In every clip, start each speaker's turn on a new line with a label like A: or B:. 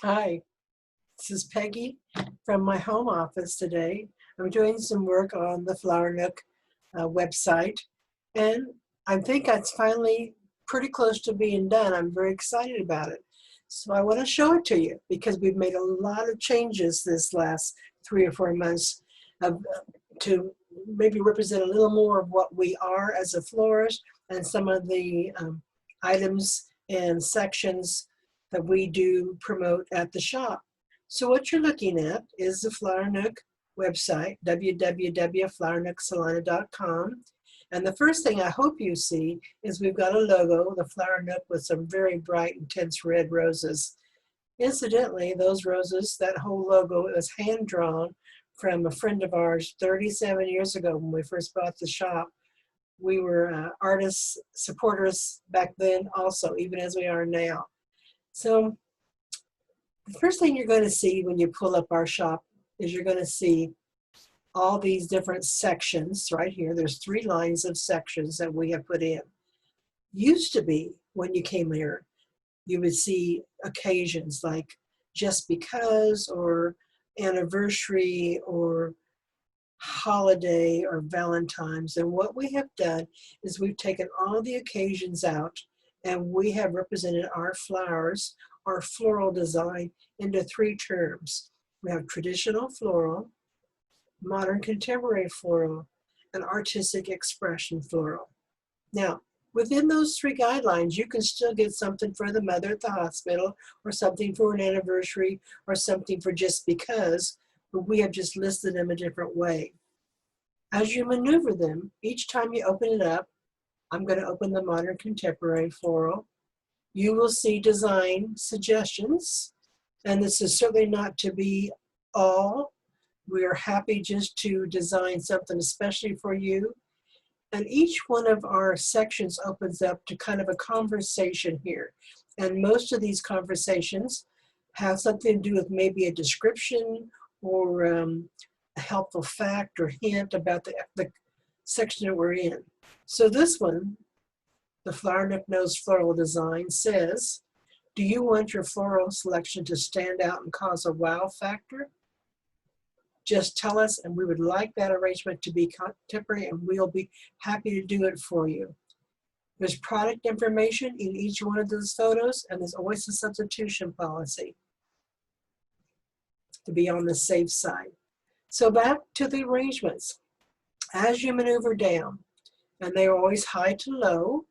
A: Hi, this is Peggy from my home office today. I'm doing some work on the Flower Nook website, and I think it's finally pretty close to being done. I'm very excited about it. So I want to show it to you because we've made a lot of changes this last 3 or 4 months of, to maybe represent a little more of what we are as a florist and some of the items and sections that we do promote at the shop. So what you're looking at is the Flower Nook website, www.flowernooksalina.com. And the first thing I hope you see is we've got a logo, the Flower Nook, with some very bright, intense red roses. Incidentally, those roses, that whole logo, it was hand-drawn from a friend of ours 37 years ago when we first bought the shop. We were artists, supporters back then also, even as we are now. So the first thing you're going to see when you pull up our shop is you're going to see all these different sections right here. There's 3 lines of sections that we have put in. Used to be, when you came here, you would see occasions like just because, or anniversary, or holiday, or Valentine's. And what we have done is we've taken all the occasions out and we have represented our flowers, our floral design, into 3 terms. We have traditional floral, modern contemporary floral, and artistic expression floral. Now, within those 3 guidelines, you can still get something for the mother at the hospital, or something for an anniversary, or something for just because, but we have just listed them a different way. As you maneuver them, each time you open it up, I'm going to open the modern contemporary floral. You will see design suggestions, and this is certainly not to be all. We are happy just to design something especially for you. And each one of our sections opens up to kind of a conversation here. And most of these conversations have something to do with maybe a description or a helpful fact or hint about the section that we're in. So this one, the Flower Nook Knows Floral Design, says, do you want your floral selection to stand out and cause a wow factor? Just tell us, and we would like that arrangement to be contemporary, and we'll be happy to do it for you. There's product information in each one of those photos, and there's always a substitution policy to be on the safe side. So back to the arrangements. As you maneuver down, and they are always high to low,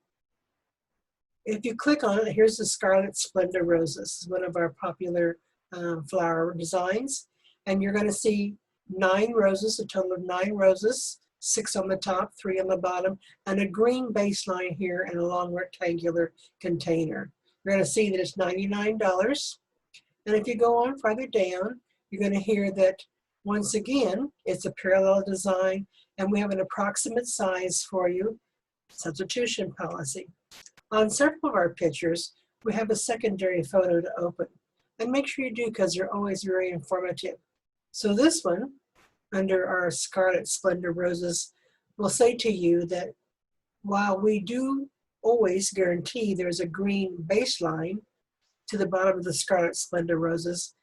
A: if you click on it, here's the Scarlet Splendor Roses. This is one of our popular flower designs. And you're going to see 9 roses, a total of 9 roses, 6 on the top, 3 on the bottom, and a green baseline here and a long rectangular container. You're going to see that it's $99. And if you go on farther down, you're going to hear that once again, it's a parallel design, and we have an approximate size for you, substitution policy. On several of our pictures, we have a secondary photo to open. And make sure you do, because they're always very informative. So this one, under our Scarlet Splendor Roses, will say to you that while we do always guarantee there's a green baseline to the bottom of the Scarlet Splendor Roses,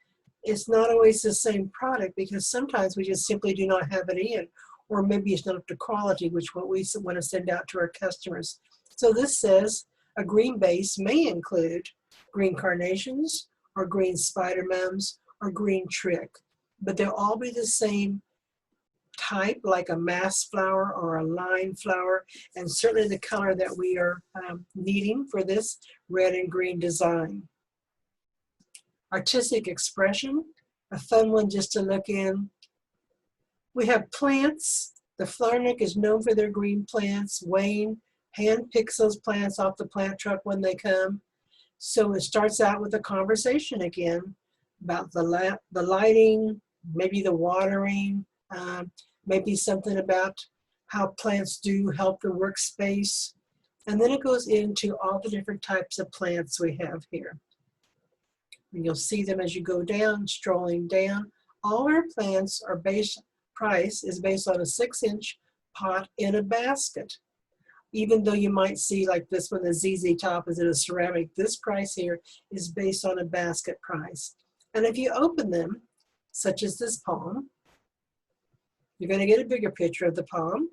A: it's not always the same product, because sometimes we just simply do not have it in, or maybe it's not up to quality, which what we want to send out to our customers. So this says a green base may include green carnations, or green spider mums, or green trick, but they'll all be the same type, like a mass flower or a line flower, and certainly the color that we are needing for this red and green design. Artistic expression, a fun one just to look in. We have plants. The Flower Nook is known for their green plants. Wayne hand picks those plants off the plant truck when they come. So it starts out with a conversation again about the lighting, maybe the watering, maybe something about how plants do help the workspace. And then it goes into all the different types of plants we have here. And you'll see them as you go down, strolling down. All our plants are price is based on a 6-inch pot in a basket. Even though you might see like this one, the ZZ Top is in a ceramic, this price here is based on a basket price. And if you open them, such as this palm, you're going to get a bigger picture of the palm,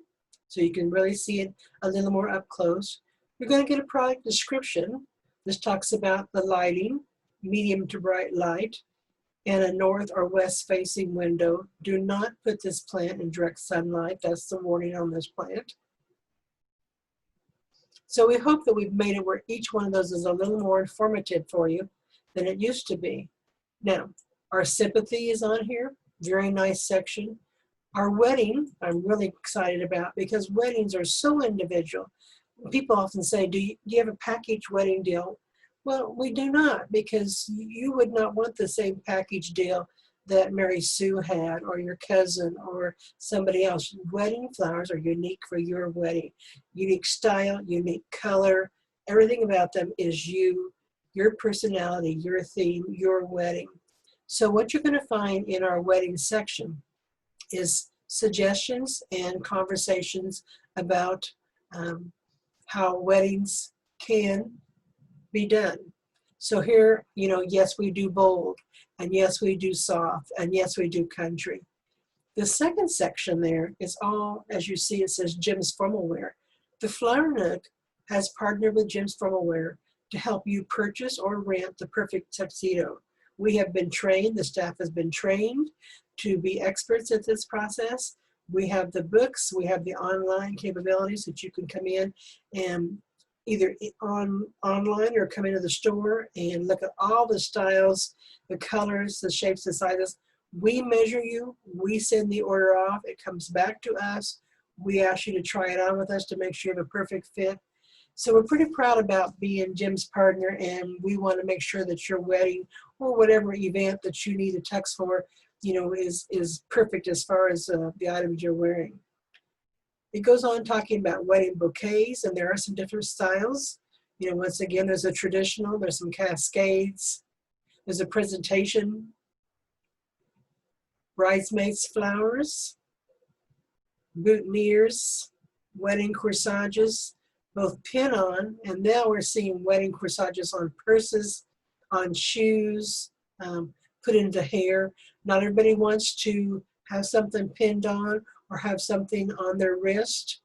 A: so you can really see it a little more up close. You're going to get a product description. This talks about the lighting, medium to bright light, and a north or west facing window. Do not put this plant in direct sunlight. That's the warning on this plant. So we hope that we've made it where each one of those is a little more informative for you than it used to be. Now, our sympathy is on here. Very nice section. Our wedding, I'm really excited about, because weddings are so individual. People often say, do you have a package wedding deal? Well, we do not, because you would not want the same package deal that Mary Sue had, or your cousin, or somebody else. Wedding flowers are unique for your wedding. Unique style, unique color. Everything about them is you, your personality, your theme, your wedding. So what you're going to find in our wedding section is suggestions and conversations about how weddings can be done. So here, yes, we do bold, and yes, we do soft, and yes, we do country. The second section there is all, as you see, it says Jim's Formal Wear. The Flower Nook has partnered with Jim's Formal Wear to help you purchase or rent the perfect tuxedo. We have been trained, the staff has been trained to be experts at this process. We have the books, we have the online capabilities that you can come in and either online or come into the store and look at all the styles, the colors, the shapes, the sizes. We measure you, we send the order off, it comes back to us. We ask you to try it on with us to make sure you have a perfect fit. So we're pretty proud about being Jim's partner, and we want to make sure that your wedding or whatever event that you need a tux for, is perfect as far as the items you're wearing. It goes on talking about wedding bouquets, and there are some different styles. Once again, there's a traditional, there's some cascades, there's a presentation, bridesmaids flowers, boutonnieres, wedding corsages, both pin-on, and now we're seeing wedding corsages on purses, on shoes, put into hair. Not everybody wants to have something pinned on or have something on their wrist.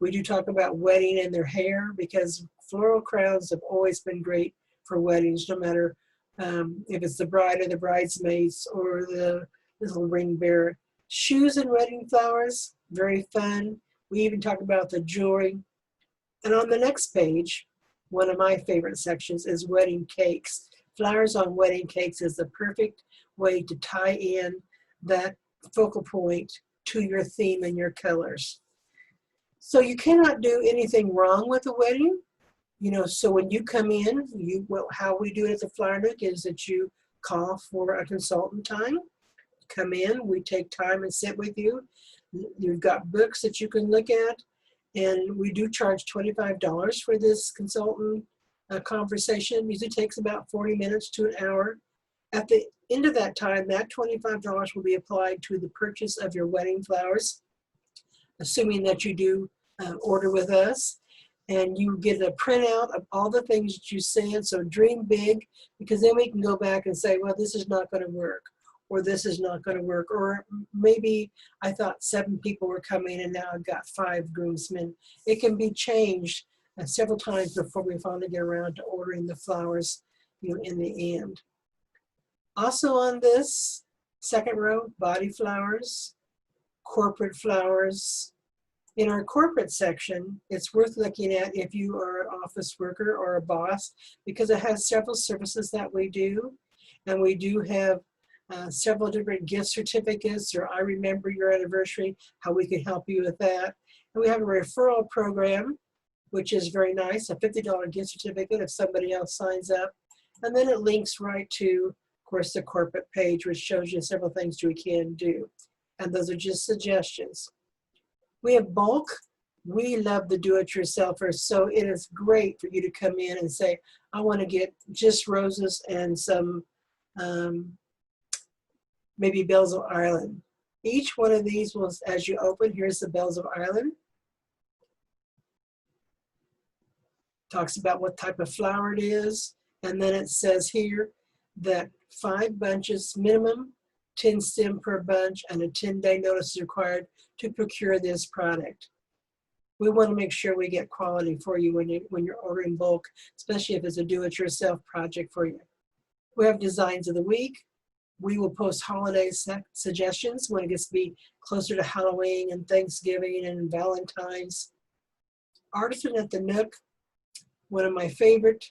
A: We do talk about wedding and their hair, because floral crowns have always been great for weddings, no matter if it's the bride or the bridesmaids or the little ring bearer. Shoes and wedding flowers, very fun. We even talk about the jewelry. And on the next page, one of my favorite sections is wedding cakes. Flowers on wedding cakes is the perfect way to tie in that focal point to your theme and your colors. So you cannot do anything wrong with a wedding. So when you come in, how we do it at the Flower Nook is that you call for a consultant time. Come in, we take time and sit with you. You've got books that you can look at, and we do charge $25 for this consultant conversation. It usually takes about 40 minutes to an hour. At the end of that time, that $25 will be applied to the purchase of your wedding flowers, assuming that you do order with us. And you get a printout of all the things that you said. So dream big, because then we can go back and say, well, this is not going to work, or this is not going to work, or maybe I thought 7 people were coming and now I've got 5 groomsmen. It can be changed several times before we finally get around to ordering the flowers, in the end. Also on this second row, body flowers, corporate flowers. In our corporate section, it's worth looking at if you are an office worker or a boss, because it has several services that we do. And we do have several different gift certificates, or I remember your anniversary, how we can help you with that. And we have a referral program, which is very nice, a $50 gift certificate if somebody else signs up. And then it links right to, of course, the corporate page, which shows you several things we can do. And those are just suggestions. We have bulk. We love the do-it-yourselfers, so it is great for you to come in and say, I want to get just roses and some maybe bells of Ireland. Each one of these will, as you open, here's the bells of Ireland. Talks about what type of flower it is, and then it says here, that 5 bunches minimum, 10 stem per bunch, and a 10-day notice is required to procure this product. We want to make sure we get quality for you when you're ordering bulk, especially if it's a do-it-yourself project for you. We have designs of the week. We will post holiday suggestions when it gets to be closer to Halloween and Thanksgiving and Valentine's. Artisan at the Nook, one of my favorite.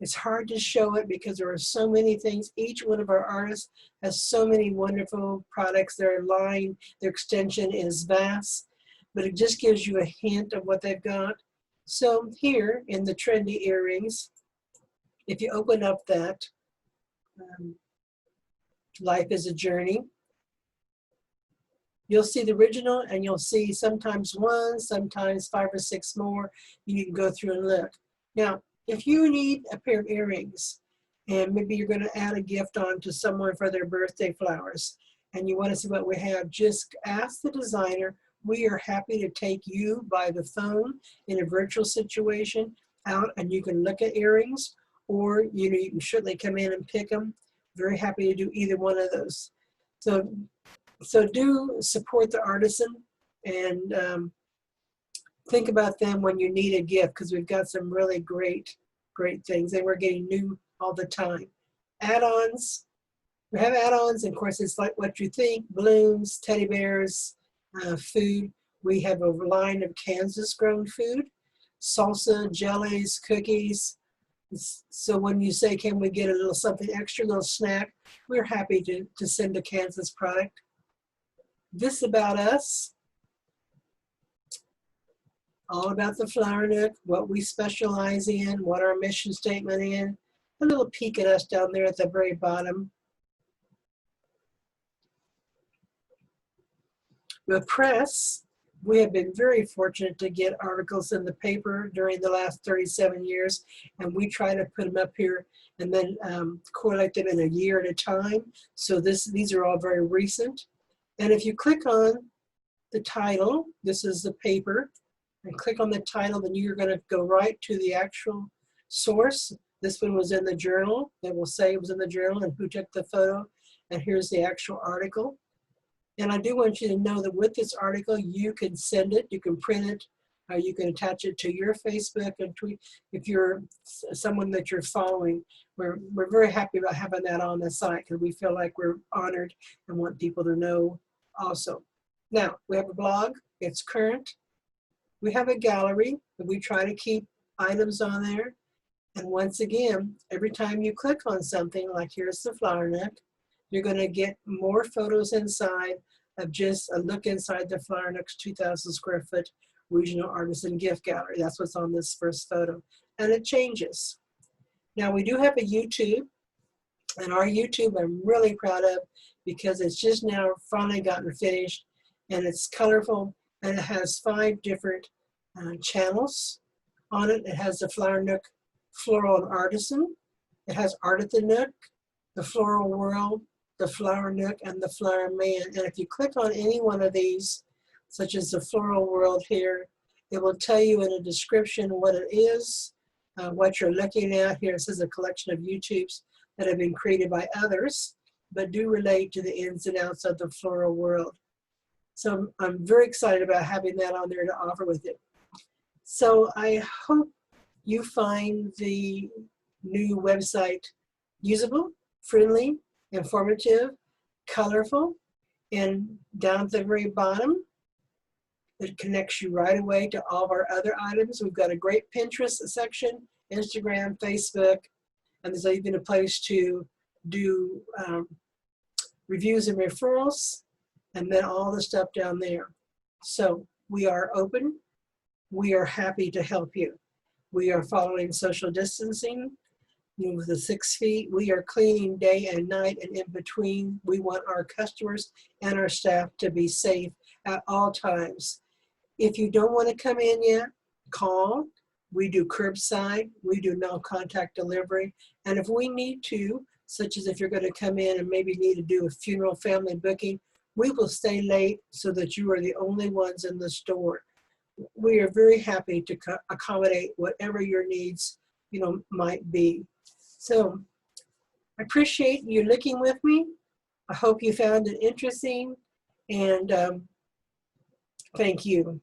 A: It's hard to show it because there are so many things. Each one of our artists has so many wonderful products. Their line, their extension is vast, but it just gives you a hint of what they've got. So here in the trendy earrings, if you open up that, Life is a Journey, you'll see the original and you'll see sometimes 1, sometimes 5 or 6 more. You can go through and look. Now, if you need a pair of earrings and maybe you're going to add a gift on to someone for their birthday flowers and you want to see what we have, just ask the designer. We are happy to take you by the phone in a virtual situation out and you can look at earrings, or you can certainly come in and pick them. Very happy to do either one of those. So do support the Artisan and think about them when you need a gift, because we've got some really great things and we're getting new all the time. Add-ons, we have add-ons, and of course it's like what you think: balloons, teddy bears, food. We have a line of Kansas grown food, salsa, jellies, cookies. So when you say, can we get a little something extra, little snack, we're happy to send a Kansas product. This about us, all about the Flower Nook, what we specialize in, what our mission statement is. A little peek at us down there at the very bottom. The press, we have been very fortunate to get articles in the paper during the last 37 years, and we try to put them up here and then correlate them in a year at a time. So these are all very recent. And if you click on the title, this is the paper, and click on the title, then you're going to go right to the actual source. This one was in the journal. It will say it was in the journal and who took the photo, and here's the actual article. And I do want you to know that with this article, you can send it, you can print it, you can attach it to your Facebook and tweet. If you're someone that you're following, we're very happy about having that on the site because we feel like we're honored and want people to know also. Now, we have a blog, it's current. We have a gallery that we try to keep items on there. And once again, every time you click on something, like here's the Flower Nook, you're going to get more photos inside of just a look inside the Flower Nook's 2,000 square foot regional artisan gift gallery. That's what's on this first photo. And it changes. Now we do have a YouTube, and our YouTube I'm really proud of because it's just now finally gotten finished, and it's colorful, and it has 5 different channels on it. It has the Flower Nook Floral and Artisan. It has Art at the Nook, the Floral World, the Flower Nook, and the Flower Man. And if you click on any one of these, such as the Floral World here, it will tell you in a description what it is, what you're looking at. Here it says a collection of YouTubes that have been created by others, but do relate to the ins and outs of the floral world. So I'm very excited about having that on there to offer with it. So I hope you find the new website usable, friendly, informative, colorful, and down at the very bottom, it connects you right away to all of our other items. We've got a great Pinterest section, Instagram, Facebook, and there's even a place to do reviews and referrals, and then all the stuff down there. So we are open. We are happy to help you. We are following social distancing with the 6 feet. We are cleaning day and night and in between. We want our customers and our staff to be safe at all times. If you don't want to come in yet, call. We do curbside. We do no contact delivery. And if we need to, such as if you're going to come in and maybe need to do a funeral family booking, we will stay late so that you are the only ones in the store. We are very happy to accommodate whatever your needs, might be. So I appreciate you looking with me. I hope you found it interesting, and thank you.